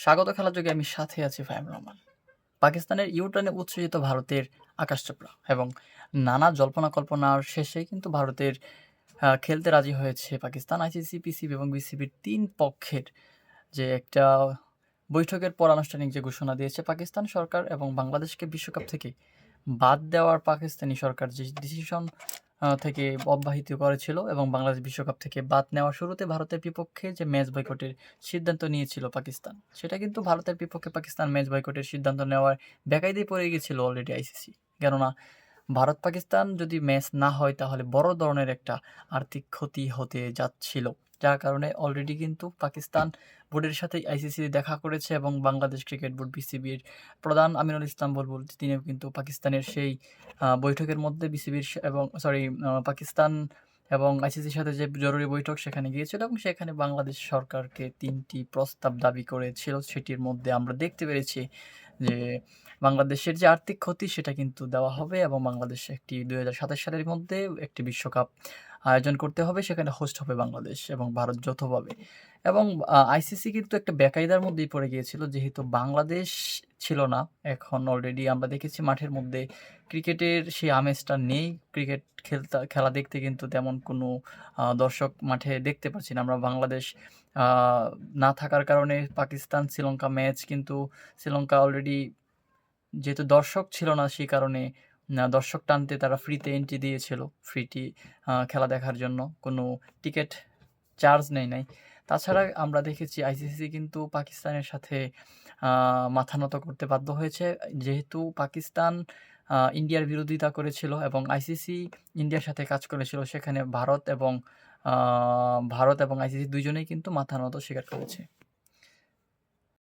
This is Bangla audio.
স্বাগত খেলার যোগে আমি সাথে আছি ফাহিম রহমান। পাকিস্তানের ইউটার্নে উচ্ছ্বসিত ভারতের আকাশ চোপড়া এবং নানা জল্পনা-কল্পনার শেষে কিন্তু ভারতের খেলতে রাজি হয়েছে পাকিস্তান। আইসিসি, পিসিবি এবং বিসিবির ৩ পক্ষের যে একটা বৈঠকের পর আনুষ্ঠানিক যে ঘোষণা দিয়েছে পাকিস্তান সরকার এবং বাংলাদেশকে বিশ্বকাপ থেকে বাদ দেওয়ার পাকিস্তানি সরকার যে ডিসিশন থেকে অব্যাহতি করেছিল এবং বাংলাদেশ বিশ্বকাপ থেকে বাদ নেওয়ার শুরুতে ভারতের বিপক্ষে যে ম্যাচ বয়কটের সিদ্ধান্ত নিয়েছিল পাকিস্তান, সেটা কিন্তু ভারতের বিপক্ষে পাকিস্তান ম্যাচ বয়কটের সিদ্ধান্ত নেওয়ার বেকায়দায় পড়ে গিয়েছিল অলরেডি আইসিসি। কেননা ভারত-পাকিস্তান যদি ম্যাচ না হয় তাহলে বড় ধরনের একটা আর্থিক ক্ষতি হতে যাচ্ছিল। যার কারণে অলরেডি কিন্তু পাকিস্তান বোর্ডের সাথে আইসিসি দেখা করেছে এবং বাংলাদেশ ক্রিকেট বোর্ড বিসিবির প্রধান আমিনুল ইসলাম বুলবুল তিনিও কিন্তু পাকিস্তানের সেই বৈঠকের মধ্যে বিসিবির এবং পাকিস্তান এবং আইসিসির সাথে যে জরুরি বৈঠক সেখানে গিয়েছিল এবং সেখানে বাংলাদেশ সরকারকে ৩টি প্রস্তাব দাবি করেছিল। সেটির মধ্যে আমরা দেখতে পেরেছি যে বাংলাদেশের যে আর্থিক ক্ষতি সেটা কিন্তু দেওয়া হবে এবং বাংলাদেশ একটি ২০২৭ সালের মধ্যে একটি বিশ্বকাপ আয়োজন করতে হবে। সেখানে হোস্ট হবে বাংলাদেশ এবং ভারত যৌথভাবে। এবং আইসিসি কিন্তু একটা বেকায়দার মধ্যেই পড়ে গিয়েছিল যেহেতু বাংলাদেশ ছিল না। এখন অলরেডি আমরা দেখেছি মাঠের মধ্যে ক্রিকেটের সেই আমেজটা নেই। ক্রিকেট খেলা দেখতে কিন্তু তেমন কোনো দর্শক মাঠে দেখতে পাচ্ছি না। আমরা বাংলাদেশ আ না থাকার কারণে পাকিস্তান শ্রীলঙ্কা ম্যাচ কিন্তু শ্রীলঙ্কা অলরেডি যেহেতু দর্শক ছিল না সেই কারণে দর্শক টানতে তারা ফ্রিতে এন্ট্রি দিয়েছিল। ফ্রিটি খেলা দেখার জন্য কোনো টিকেট চার্জ নেয় নাই। তাছাড়া আমরা দেখেছি আইসিসি কিন্তু পাকিস্তানের সাথে আ মাথা নত করতে বাধ্য হয়েছে। যেহেতু পাকিস্তান ইন্ডিয়ার বিরোধিতা করেছিল এবং আইসিসি ইন্ডিয়ার সাথে কাজ করেছিল সেখানে ভারত এবং আইসিসি ২ জনেই কিন্তু মাথা নত স্বীকার করেছে।